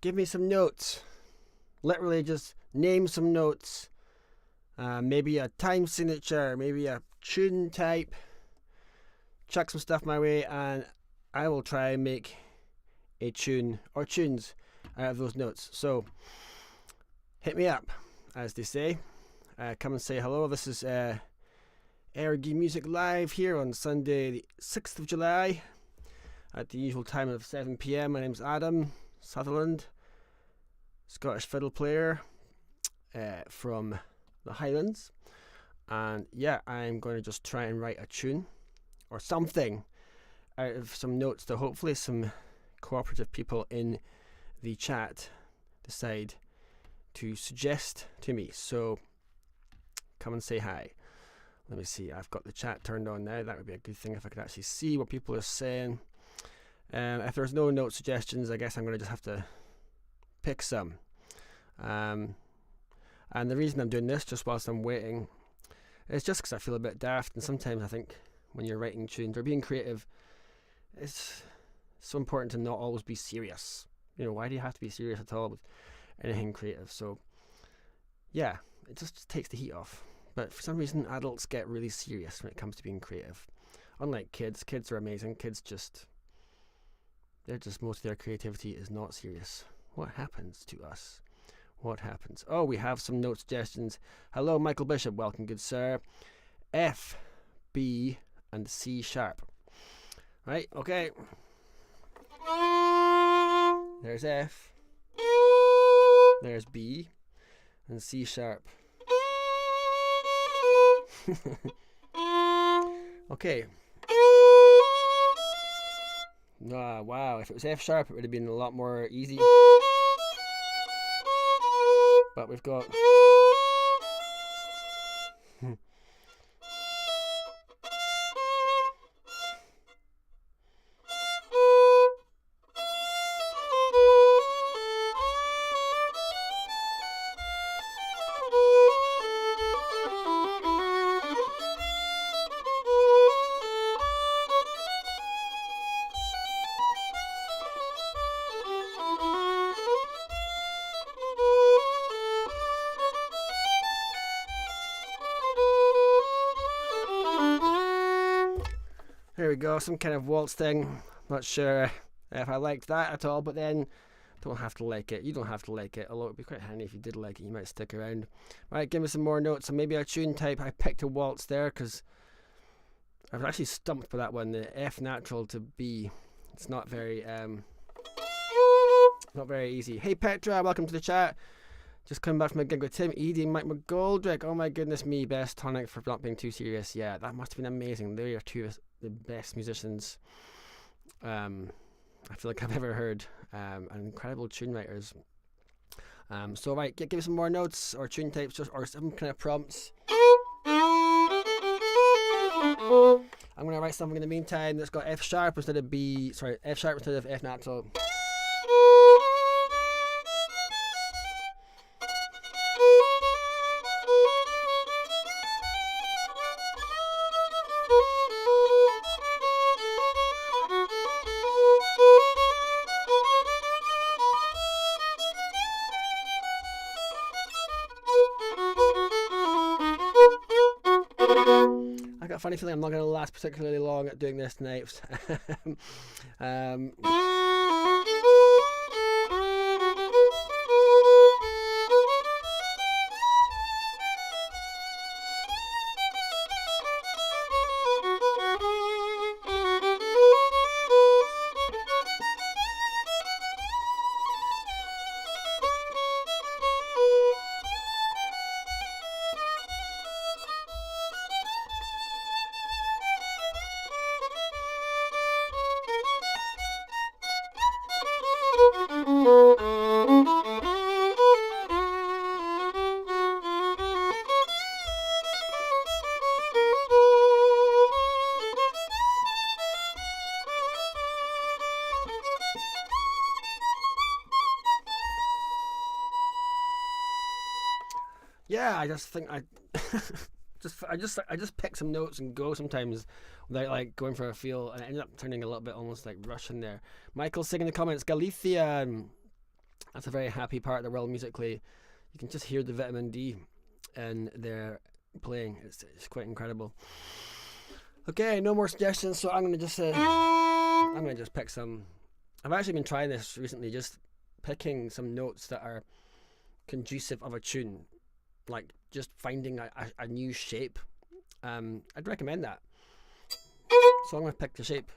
give me some notes. Literally just name some notes. Maybe a time signature, maybe a tune type. Chuck some stuff my way and I will try and make a tune or tunes out of those notes. So hit me up, as they say. Come and say hello. This is Ergy Music Live here on Sunday the 6th of July at the usual time of 7 p.m. My name's Adam Sutherland, Scottish fiddle player from the Highlands, and yeah, I'm going to just try and write a tune or something out of some notes that hopefully some cooperative people in the chat decide to suggest to me. So come and say hi. Let me see, I've got the chat turned on now. That would be a good thing if I could actually see what people are saying. If there's no note suggestions, I guess I'm going to just have to pick some. And the reason I'm doing this just whilst I'm waiting is just because I feel a bit daft, and sometimes I think when you're writing tunes or being creative, it's so important to not always be serious. You know, why do you have to be serious at all with anything creative? So yeah, it just takes the heat off. But for some reason, adults get really serious when it comes to being creative. Unlike kids, kids are amazing. Kids most of their creativity is not serious. What happens to us? What happens? Oh, we have some note suggestions. Hello, Michael Bishop. Welcome, good sir. F, B, and C sharp. Right, okay. There's F. There's B. And C sharp. Okay. Wow, if it was F sharp it would have been a lot more easy. But we've got there we go, some kind of waltz thing. Not sure if I liked that at all, but then don't have to like it. You don't have to like it, although it would be quite handy if you did like it. You might stick around. Right, give me some more notes. So maybe a tune type. I picked a waltz there because I was actually stumped by that one. The F natural to B. It's not very easy. Hey Petra, welcome to the chat. Just coming back from a gig with Tim Eady and Mike McGoldrick. Oh my goodness me, best tonic for not being too serious. Yeah, that must have been amazing. They are two of the best musicians I feel like I've ever heard, and incredible tune writers. So right, give me some more notes or tune types, just or some kind of prompts. I'm gonna write something in the meantime that's got F sharp instead of B. Sorry, F sharp instead of F natural. Funny feeling I'm not going to last particularly long at doing this tonight. Yeah, I just think I just pick some notes and go sometimes without like going for a feel, and I ended up turning a little bit almost like Russian there. Michael saying in the comments, Galicia. That's a very happy part of the world musically. You can just hear the vitamin D in their playing. It's quite incredible. Okay, no more suggestions, so I'm gonna just pick some. I've actually been trying this recently, just picking some notes that are conducive of a tune, like just finding a new shape. I'd recommend that. So I'm gonna pick the shape.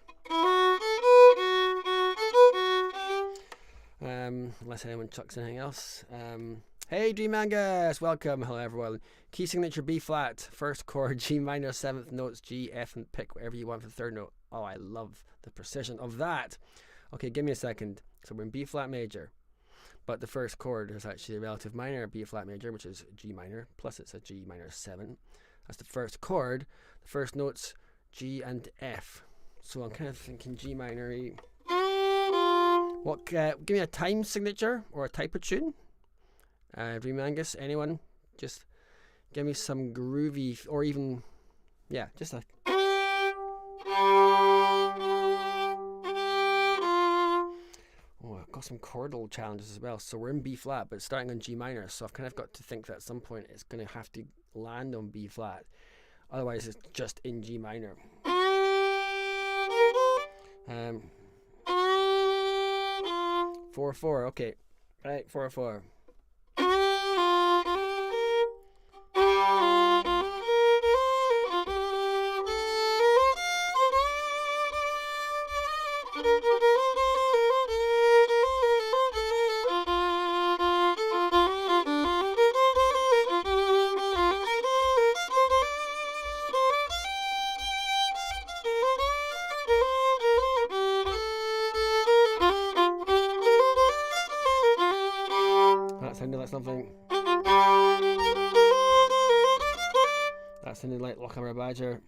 Unless anyone chucks anything else. Hey Dream Angus, welcome. Hello everyone. Key signature B flat, first chord, G minor, 7th notes, G, F, and pick whatever you want for the third note. Oh, I love the precision of that. Okay, give me a second. So we're in B flat major, but the first chord is actually a relative minor, B flat major, which is G minor, plus it's a G minor 7. That's the first chord. The first notes, G and F. So I'm kind of thinking G minor, E. What? Give me a time signature or a type of tune. Dream Angus, anyone? Just give me some groovy, or even, yeah, just a. Oh, I've got some chordal challenges as well. So we're in B flat, but starting on G minor. So I've kind of got to think that at some point it's going to have to land on B flat. Otherwise, it's just in G minor. 4/4. Okay, right, 4/4. That sounded like something. That sounded like Lochaber Badger.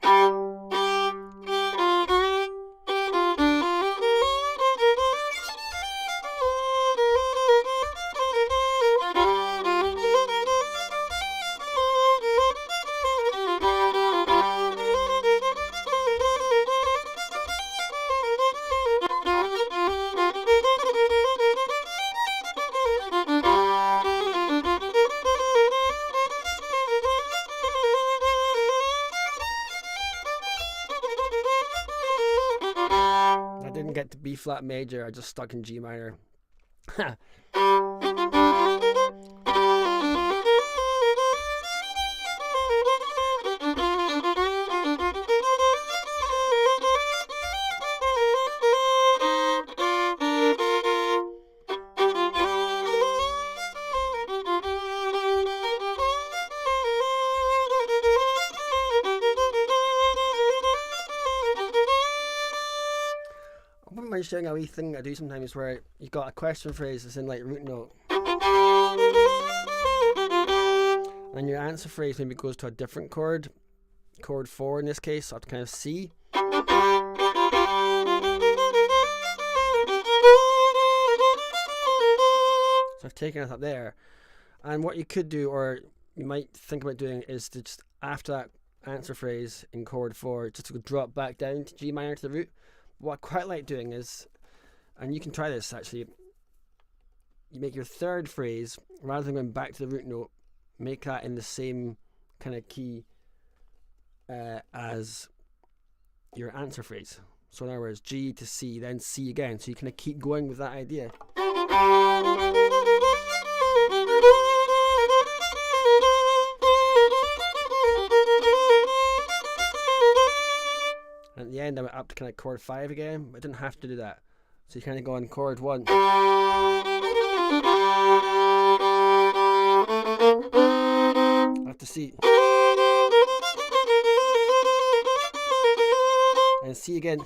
Get to B flat major, I just stuck in G minor. Showing a wee thing I do sometimes where you've got a question phrase that's in like root note, and your answer phrase maybe goes to a different chord 4 in this case, so kind of C. So I've taken it up there, and what you could do, or you might think about doing, is to just after that answer phrase in chord 4 just to drop back down to G minor to the root. What I quite like doing is, and you can try this actually, you make your third phrase, rather than going back to the root note, make that in the same kind of key as your answer phrase. So in other words, G to C, then C again. So you kind of keep going with that idea. At the end I went up to kind of chord 5 again, but I didn't have to do that. So you kind of go on chord 1. Up to C. And C again.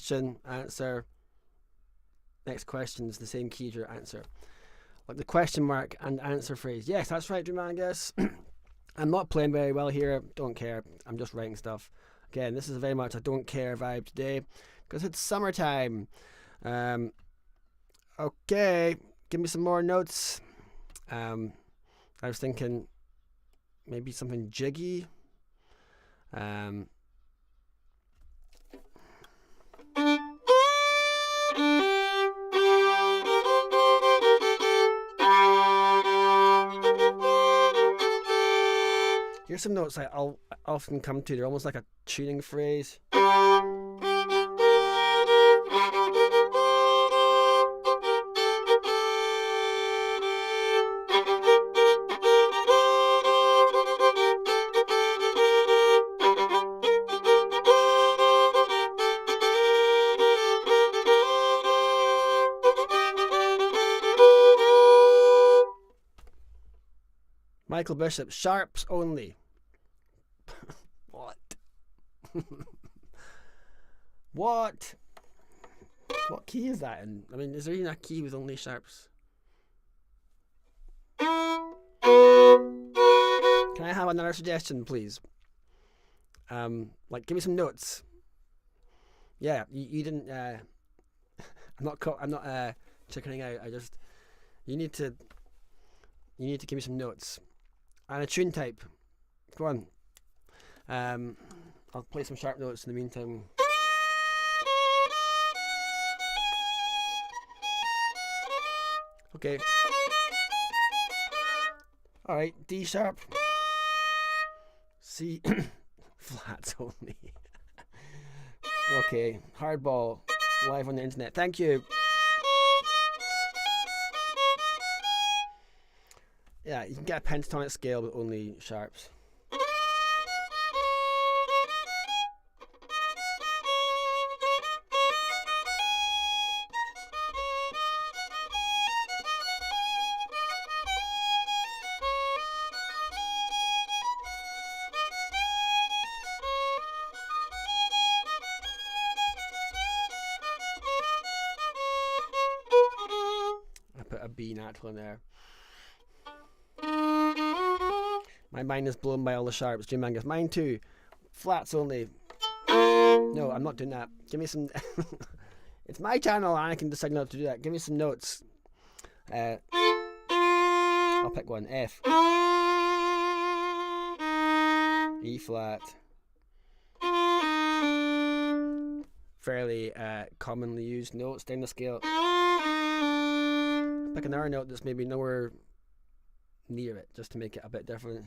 question, answer. Next question's the same key as your answer. Like the question mark and answer phrase. Yes, that's right, Drumangus. I'm not playing very well here. Don't care. I'm just writing stuff. Again, this is very much a don't care vibe today because it's summertime. Okay, give me some more notes. I was thinking maybe something jiggy. Here's some notes I'll often come to. They're almost like a tuning phrase. Michael Bishop, sharps only. What? What? What key is that in? I mean, is there even a key with only sharps? Can I have another suggestion, please? Like, give me some notes. Yeah, you didn't. I'm not chickening out. You need to give me some notes and a tune type. Go on. I'll play some sharp notes in the meantime. Okay. Alright, D sharp. C flats only. Okay, hardball live on the internet. Thank you. Yeah, you can get a pentatonic scale with only sharps. I put a B natural in there. My mind is blown by all the sharps. Jim Angus. Mine too. Flats only. No, I'm not doing that. Give me some... It's my channel and I can decide not to do that. Give me some notes. I'll pick one. F. E flat. Fairly commonly used notes down the scale. Pick another note that's maybe nowhere near it, just to make it a bit different.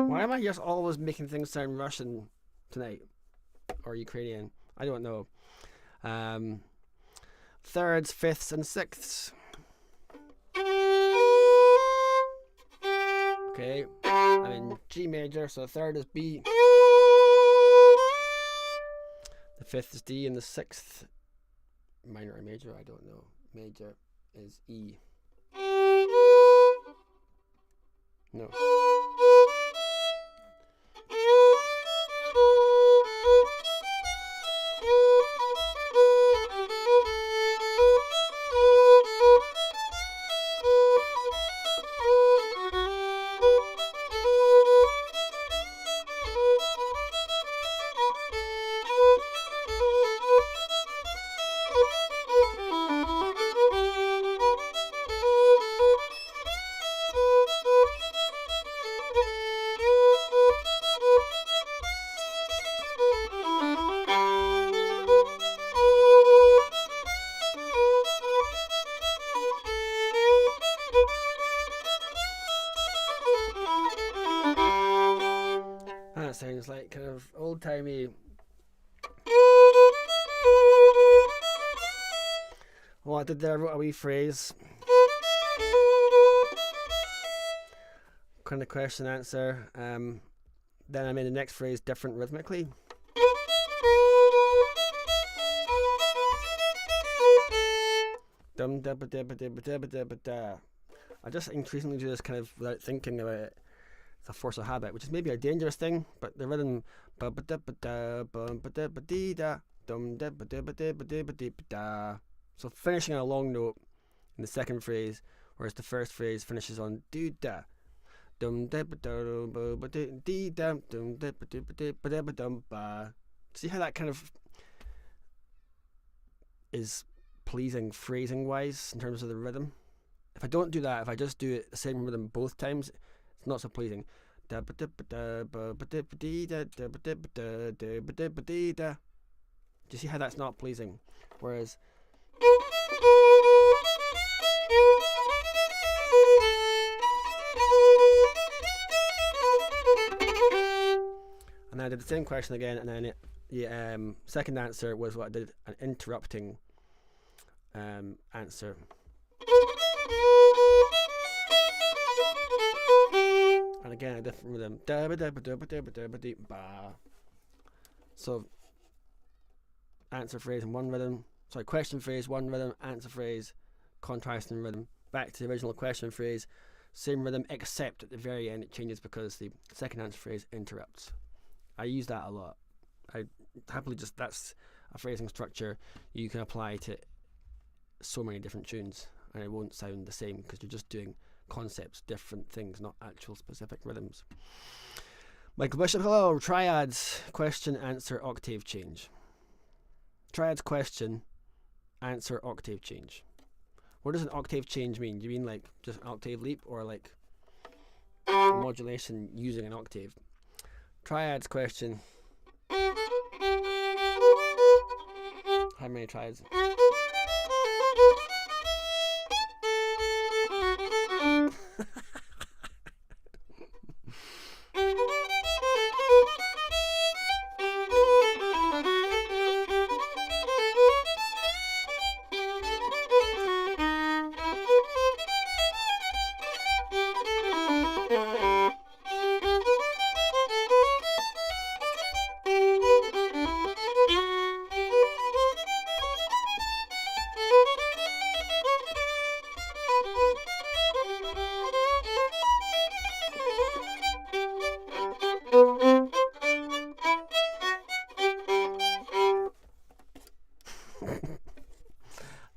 Why am I just always making things sound Russian tonight? Or Ukrainian? I don't know. Thirds, fifths, and sixths. Okay, I'm in G major, so the third is B. The fifth is D, and the sixth, minor or major, I don't know. Major is E. No. old-timey. What I did there, I wrote a wee phrase. Kind of question answer. Then I made the next phrase different rhythmically. I just increasingly do this kind of without thinking about it. It's a force of habit, which is maybe a dangerous thing, but the rhythm. So finishing on a long note in the second phrase, whereas the first phrase finishes on do da. See how that kind of is pleasing phrasing wise in terms of the rhythm? If I don't do that, if I just do it the same rhythm both times, it's not so pleasing. Do you see how that's not pleasing? Whereas and I did the same question again, and then the second answer was what I did, an interrupting answer. And again a different rhythm. So answer phrase in one rhythm, sorry, question phrase one rhythm, answer phrase contrasting rhythm, back to the original question phrase, same rhythm, except at the very end it changes because the second answer phrase interrupts. I use that a lot. I happily just, that's a phrasing structure you can apply to so many different tunes and it won't sound the same because you're just doing concepts, different things, not actual specific rhythms. Michael Bishop, hello. Triads, question, answer, octave change. Triads, question, answer, octave change. What does an octave change mean? Do you mean like just an octave leap or like modulation using an octave? Triads, question. How many triads?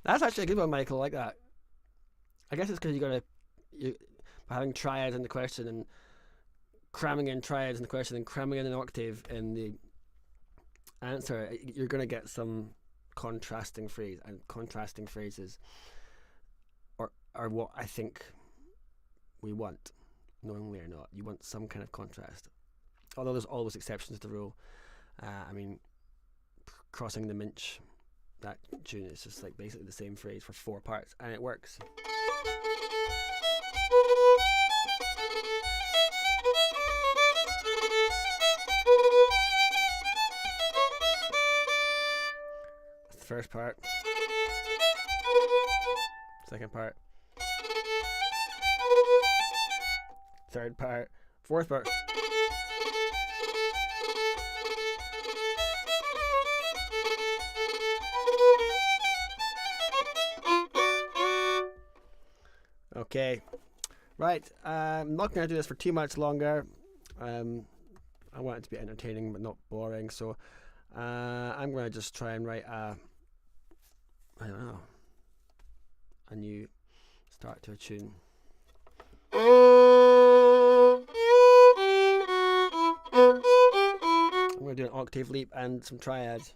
That's actually a good one, Michael. I like that. I guess it's because by having triads in the question and cramming in triads in the question and cramming in an octave in the answer, you're going to get some contrasting phrase, and contrasting phrases are what I think we want, knowingly or not. You want some kind of contrast. Although there's always exceptions to the rule. I mean, Crossing the Minch, that tune is just like basically the same phrase for 4 parts and it works. That's the first part. Second part. Third part. Fourth part. Okay, right, I'm not going to do this for too much longer. I want it to be entertaining but not boring, so I'm going to just try and write a new start to a tune. I'm going to do an octave leap and some triads.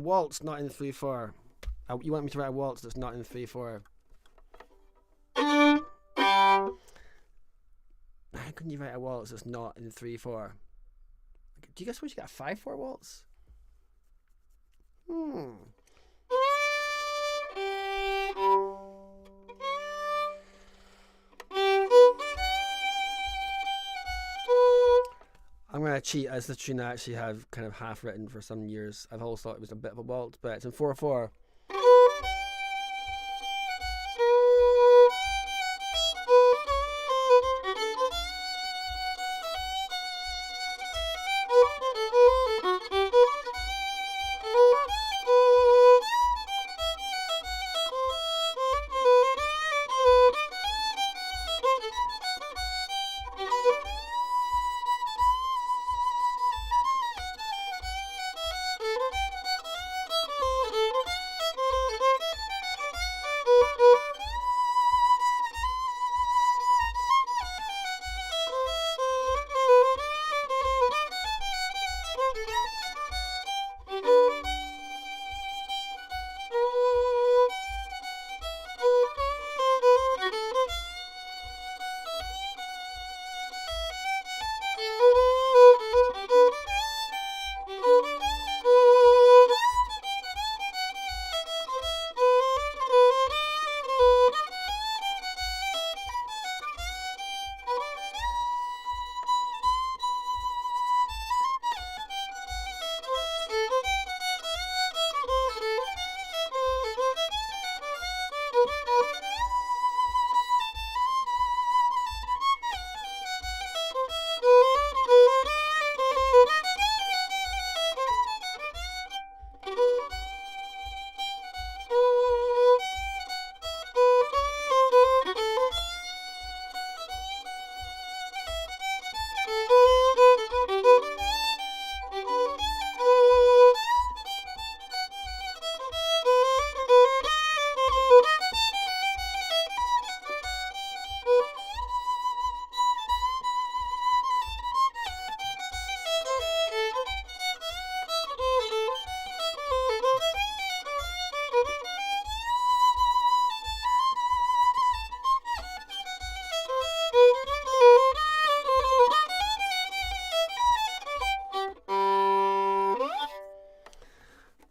waltz not in 3/4. You want me to write a waltz that's not in 3/4. How can you write a waltz that's not in 3/4? Do you guys suppose you got a 5/4 waltz? I'm going to cheat, as the tune I actually have kind of half written for some years. I've always thought it was a bit of a waltz, but it's in 4/4.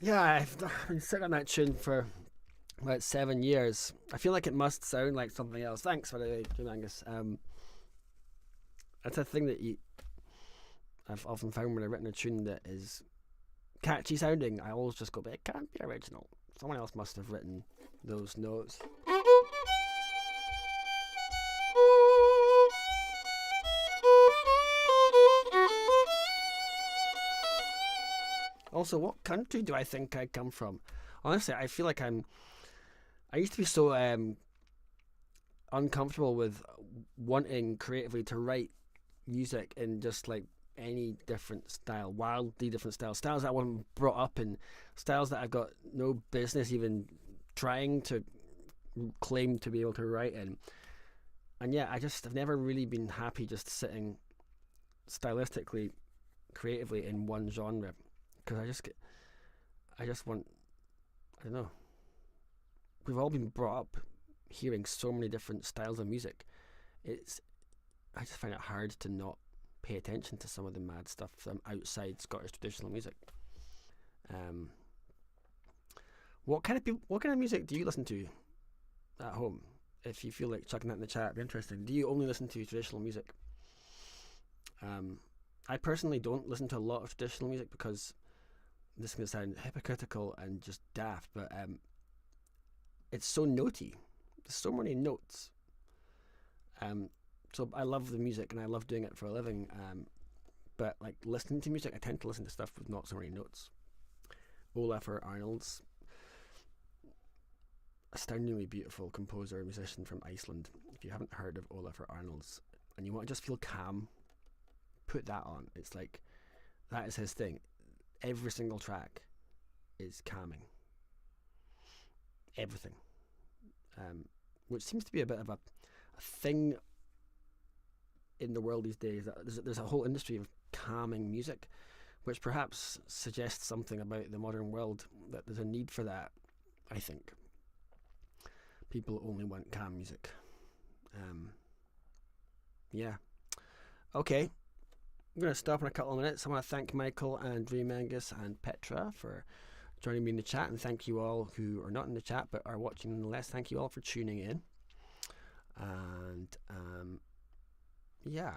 Yeah, I've been sitting on that tune for about 7 years. I feel like it must sound like something else. Thanks for the tune, Angus. It's a thing that I've often found when I've written a tune that is catchy sounding. I always just go, but it can't be original. Someone else must have written those notes. Also, what country do I think I come from? Honestly, I feel like I used to be so uncomfortable with wanting creatively to write music in just like any different style, wildly different styles that I wasn't brought up in, styles that I've got no business even trying to claim to be able to write in. And yeah, I've never really been happy just sitting stylistically, creatively in one genre. Because I just want, I don't know. We've all been brought up hearing so many different styles of music. I just find it hard to not pay attention to some of the mad stuff from outside Scottish traditional music. What kind of music do you listen to at home? If you feel like chucking that in the chat, it'd be interesting. Do you only listen to traditional music? I personally don't listen to a lot of traditional music because this is going to sound hypocritical and just daft, but it's so notey. There's so many notes. So I love the music and I love doing it for a living. But like listening to music, I tend to listen to stuff with not so many notes. Olafur Arnalds, astoundingly beautiful composer and musician from Iceland. If you haven't heard of Olafur Arnalds and you want to just feel calm, put that on. It's like, that is his thing. Every single track is calming. Everything. Which seems to be a bit of a thing in the world these days. There's a whole industry of calming music, which perhaps suggests something about the modern world, that there's a need for that, I think. People only want calm music. Yeah. Okay. I'm going to stop in a couple of minutes. I want to thank Michael and Dream Angus and Petra for joining me in the chat, and thank you all who are not in the chat but are watching nonetheless. Thank you all for tuning in. And yeah,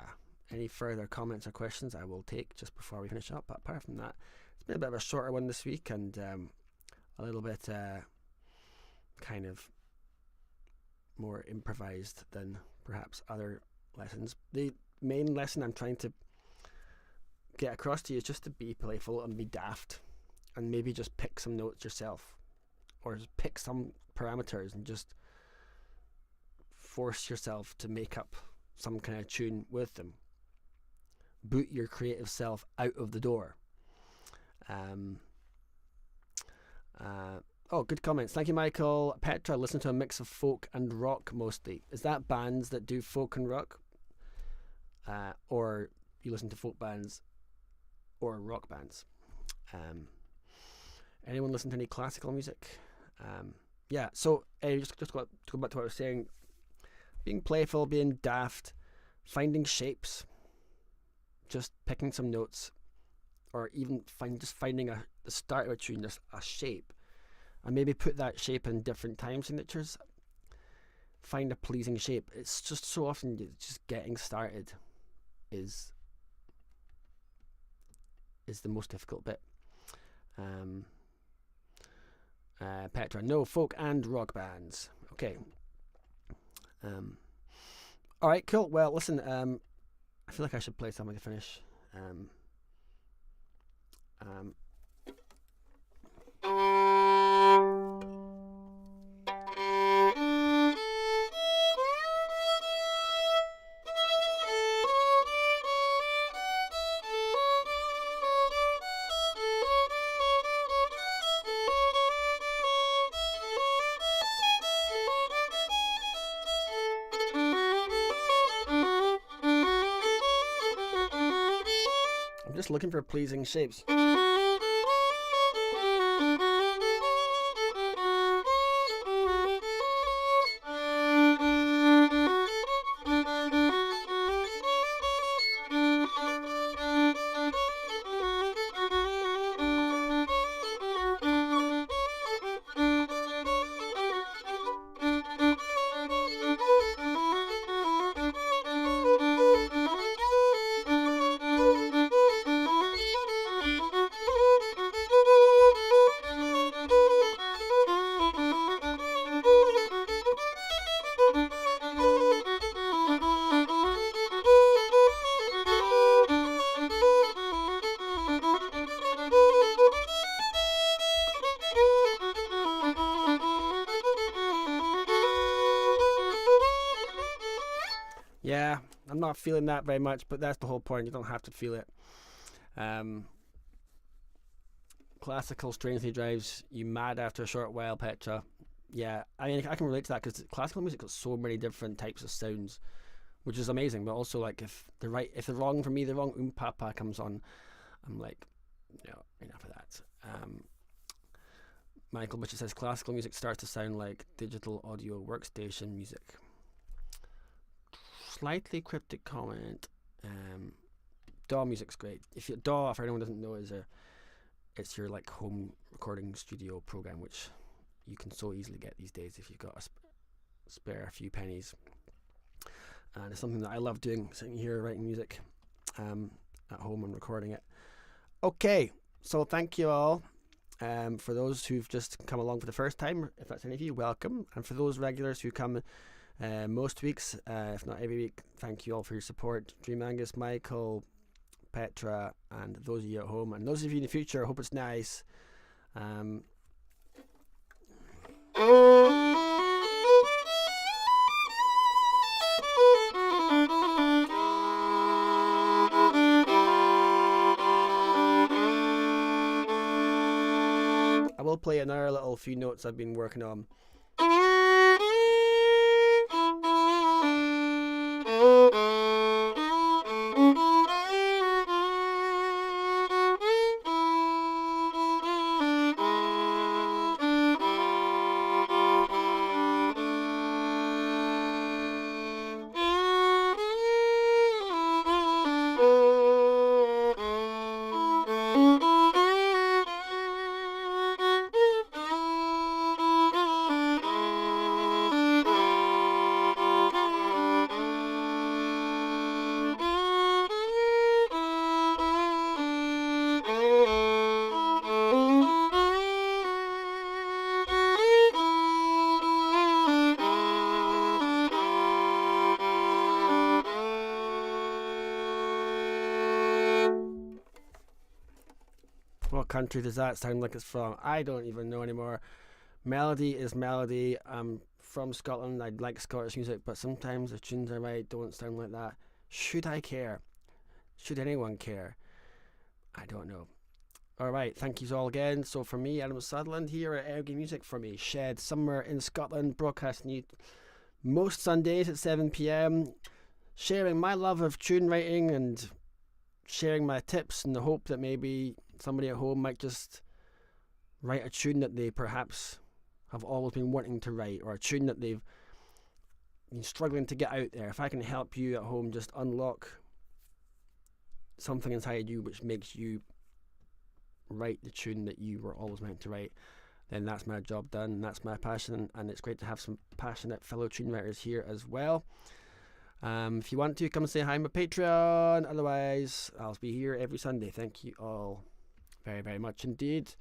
any further comments or questions I will take just before we finish up. But apart from that, it's been a bit of a shorter one this week, and a little bit kind of more improvised than perhaps other lessons. The main lesson I'm trying to get across to you is just to be playful and be daft, and maybe just pick some notes yourself, or just pick some parameters and just force yourself to make up some kind of tune with them. Boot your creative self out of the door. Oh, good comments. Thank you, Michael. Petra, listen to a mix of folk and rock mostly. Is that bands that do folk and rock? Or you listen to folk bands or rock bands? Anyone listen to any classical music? Yeah, so just to go back to what I was saying, being playful, being daft, finding shapes, just picking some notes, or even finding the start of a tune, just a shape, and maybe put that shape in different time signatures. Find a pleasing shape. It's just so often just getting started is the most difficult bit. Petra, no, folk and rock bands. Okay. All right, cool. Well, listen, I feel like I should play something to finish. Just looking for pleasing shapes. Yeah, I'm not feeling that very much, but that's the whole point. You don't have to feel it. Classical strangely drives you mad after a short while, Petra. Yeah, I mean, I can relate to that because classical music got so many different types of sounds, which is amazing. But also, like, if the wrong for me, the wrong papa comes on, I'm like, no, enough of that. Michael Butcher says classical music starts to sound like digital audio workstation music. Slightly cryptic comment. DAW music's great. If DAW, for anyone who doesn't know, it's your like home recording studio program, which you can so easily get these days if you've got a spare a few pennies. And it's something that I love doing, sitting here writing music at home and recording it. Okay, so thank you all. For those who've just come along for the first time, if that's any of you, welcome. And for those regulars who come most weeks, if not every week, thank you all for your support. Dream Angus, Michael, Petra, and those of you at home, and those of you in the future, I hope it's nice. I will play another little few notes I've been working on. What country does that sound like it's from? I don't even know anymore. Melody is melody. I'm from Scotland. I like Scottish music, but sometimes the tunes I write don't sound like that. Should I care? Should anyone care? I don't know. Alright, thank you all again. So for me, Adam Sutherland here at Ergy Music for me, Shed, somewhere in Scotland, broadcasting you most Sundays at 7 p.m, sharing my love of tune writing and sharing my tips in the hope that maybe somebody at home might just write a tune that they perhaps have always been wanting to write, or a tune that they've been struggling to get out there. If I can help you at home just unlock something inside you which makes you write the tune that you were always meant to write, then that's my job done. That's my passion, and it's great to have some passionate fellow tune writers here as well. If you want to, come and say hi on my Patreon. Otherwise, I'll be here every Sunday. Thank you all very, very much indeed.